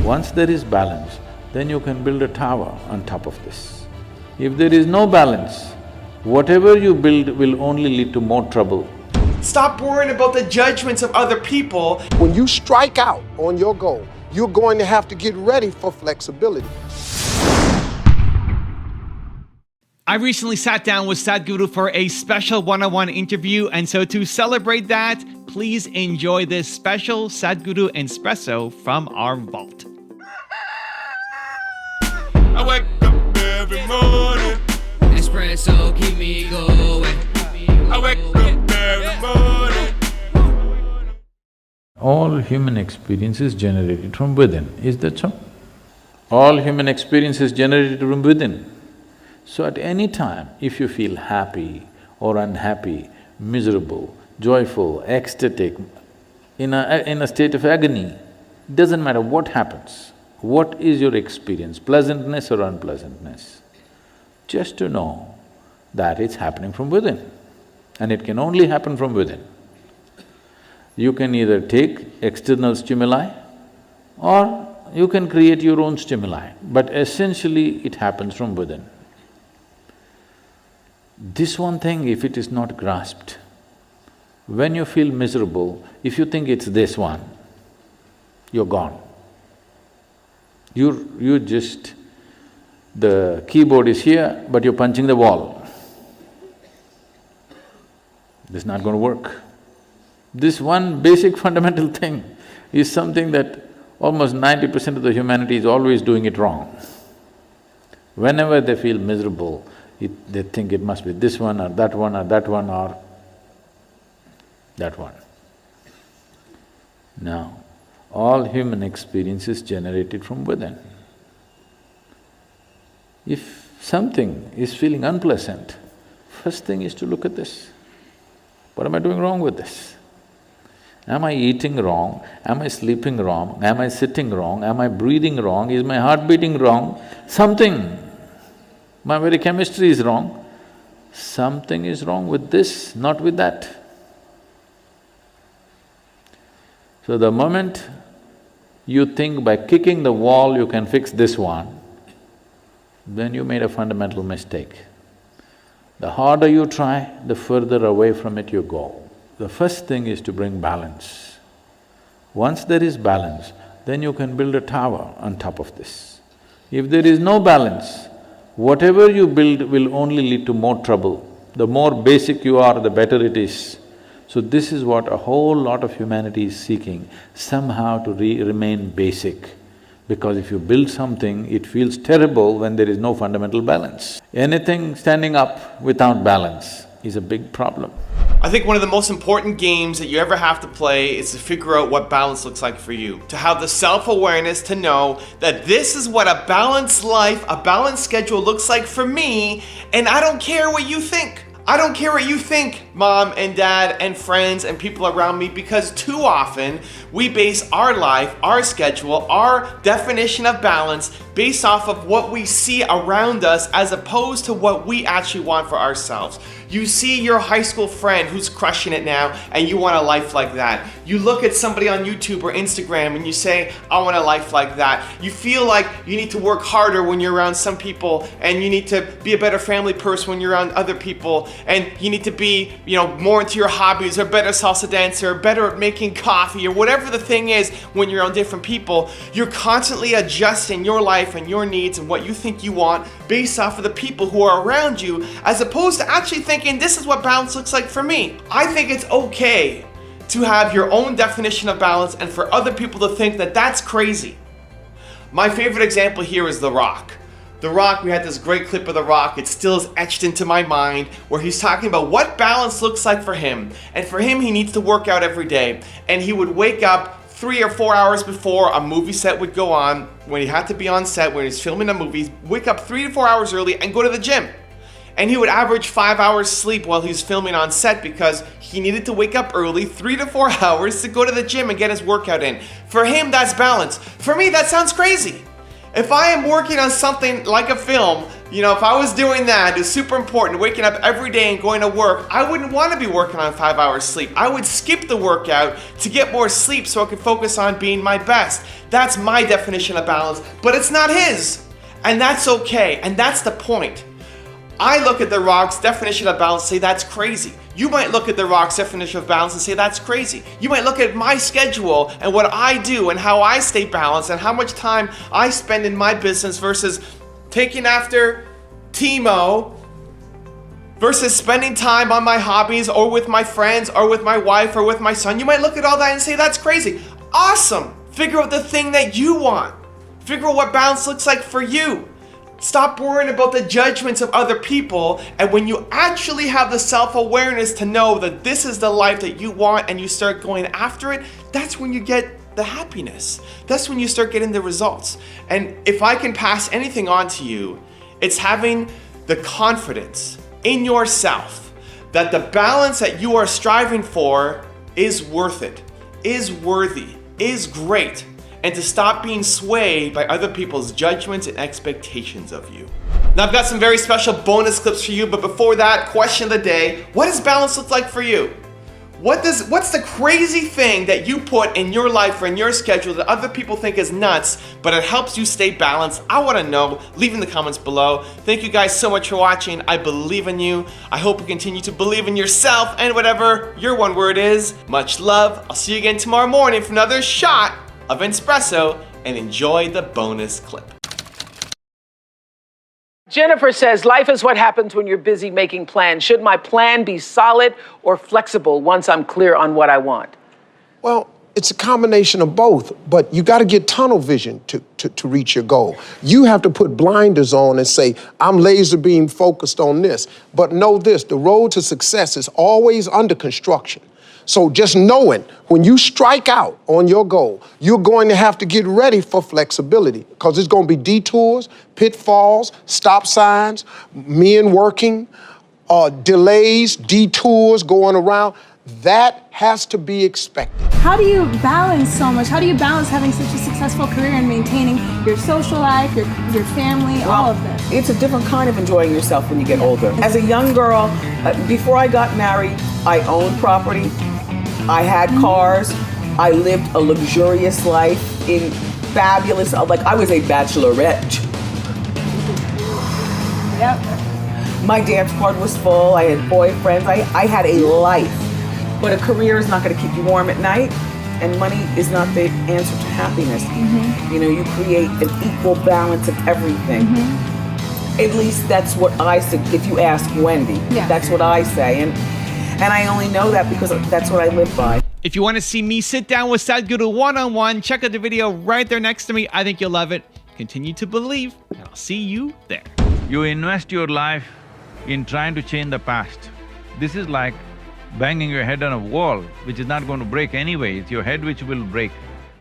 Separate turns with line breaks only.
Once there is balance, then you can build a tower on top of this. If there is no balance, whatever you build will only lead to more trouble.
Stop worrying about the judgments of other people.
When you strike out on your goal, you're going to have to get ready for flexibility.
I recently sat down with Sadhguru for a special one-on-one interview, and so to celebrate that, please enjoy this special Sadhguru Espresso from our vault.
I wake up every morning.
Espresso keep me going.
I wake up every morning.
All human experience is generated from within, is that so? All human experience is generated from within. So at any time, if you feel happy or unhappy, miserable, joyful, ecstatic, in a state of agony, doesn't matter what happens, what is your experience, pleasantness or unpleasantness, just to know that it's happening from within, and it can only happen from within. You can either take external stimuli or you can create your own stimuli, but essentially it happens from within. This one thing, if it is not grasped, when you feel miserable, if you think it's this one, you're gone. You're just… the keyboard is here, but you're punching the wall. This is not going to work. This one basic fundamental thing is something that almost 90% of the humanity is always doing it wrong. Whenever they feel miserable, they think it must be this one or that one or that one or that one. Now, all human experience is generated from within. If something is feeling unpleasant, first thing is to look at this. What am I doing wrong with this? Am I eating wrong? Am I sleeping wrong? Am I sitting wrong? Am I breathing wrong? Is my heart beating wrong? Something. My very chemistry is wrong. Something is wrong with this, not with that. So the moment you think by kicking the wall you can fix this one, then you made a fundamental mistake. The harder you try, the further away from it you go. The first thing is to bring balance. Once there is balance, then you can build a tower on top of this. If there is no balance, whatever you build will only lead to more trouble. The more basic you are, the better it is. So this is what a whole lot of humanity is seeking, somehow to remain basic. Because if you build something, it feels terrible when there is no fundamental balance. Anything standing up without balance is a big problem.
I think one of the most important games that you ever have to play is to figure out what balance looks like for you. To have the self-awareness to know that this is what a balanced life, a balanced schedule looks like for me, and I don't care what you think. I don't care what you think, mom and dad and friends and people around me, because too often we base our life, our schedule, our definition of balance based off of what we see around us as opposed to what we actually want for ourselves. You see your high school friend who's crushing it now and you want a life like that. You look at somebody on YouTube or Instagram and you say, I want a life like that. You feel like you need to work harder when you're around some people, and you need to be a better family person when you're around other people, and you need to be, more into your hobbies, or better salsa dancer, or better at making coffee, or whatever the thing is when you're around different people. You're constantly adjusting your life and your needs and what you think you want based off of the people who are around you, as opposed to actually thinking, this is what balance looks like for me. I think it's okay to have your own definition of balance and for other people to think that that's crazy. My favorite example here is The Rock. The Rock, we had this great clip of The Rock, it still is etched into my mind, where he's talking about what balance looks like for him. And for him, he needs to work out every day. And he would wake up 3 or 4 hours before a movie set would go on, when he had to be on set, when he's filming a movie, wake up 3 to 4 hours early and go to the gym. And he would average 5 hours sleep while he's filming on set because he needed to wake up early 3 to 4 hours to go to the gym and get his workout in. For him, that's balance. For me, that sounds crazy. If I am working on something like a film, you know, if I was doing that, it's super important, waking up every day and going to work, I wouldn't want to be working on 5 hours sleep. I would skip the workout to get more sleep so I could focus on being my best. That's my definition of balance, but it's not his. And that's okay, and that's the point. I look at The Rock's definition of balance and say that's crazy. You might look at The Rock's definition of balance and say that's crazy. You might look at my schedule and what I do and how I stay balanced and how much time I spend in my business versus taking after Timo versus spending time on my hobbies or with my friends or with my wife or with my son. You might look at all that and say that's crazy. Awesome! Figure out the thing that you want. Figure out what balance looks like for you. Stop worrying about the judgments of other people, and when you actually have the self-awareness to know that this is the life that you want and you start going after it, that's when you get the happiness. That's when you start getting the results. And if I can pass anything on to you, it's having the confidence in yourself that the balance that you are striving for is worth it, is worthy, is great, and to stop being swayed by other people's judgments and expectations of you. Now I've got some very special bonus clips for you, but before that, question of the day, what does balance look like for you? What's the crazy thing that you put in your life or in your schedule that other people think is nuts, but it helps you stay balanced? I wanna know, leave in the comments below. Thank you guys so much for watching. I believe in you. I hope you continue to believe in yourself and whatever your one word is. Much love. I'll see you again tomorrow morning for another shot of espresso, and enjoy the bonus clip.
Jennifer says, life is what happens when you're busy making plans. Should my plan be solid or flexible once I'm clear on what I want?
Well, it's a combination of both, but you got to get tunnel vision to reach your goal. You have to put blinders on and say, I'm laser beam focused on this. But know this, the road to success is always under construction. So just knowing when you strike out on your goal, you're going to have to get ready for flexibility because there's going to be detours, pitfalls, stop signs, men working, delays, detours going around. That has to be expected.
How do you balance so much? How do you balance having such a successful career and maintaining your social life, your family, all of this?
It's a different kind of enjoying yourself when you get older. As a young girl, before I got married, I owned property. I had cars. I lived a luxurious life in fabulous, like I was a bachelorette.
Yep.
My dance card was full. I had boyfriends. I had a life. But a career is not going to keep you warm at night, and money is not the answer to happiness. Mm-hmm. You know, you create an equal balance of everything. Mm-hmm. At least that's what I said. If you ask Wendy, that's what I say. And I only know that because that's what I live by.
If you want to see me sit down with Sadhguru one-on-one, check out the video right there next to me. I think you'll love it. Continue to believe, and I'll see you there.
You invest your life in trying to change the past. This is like banging your head on a wall, which is not going to break anyway. It's your head which will break.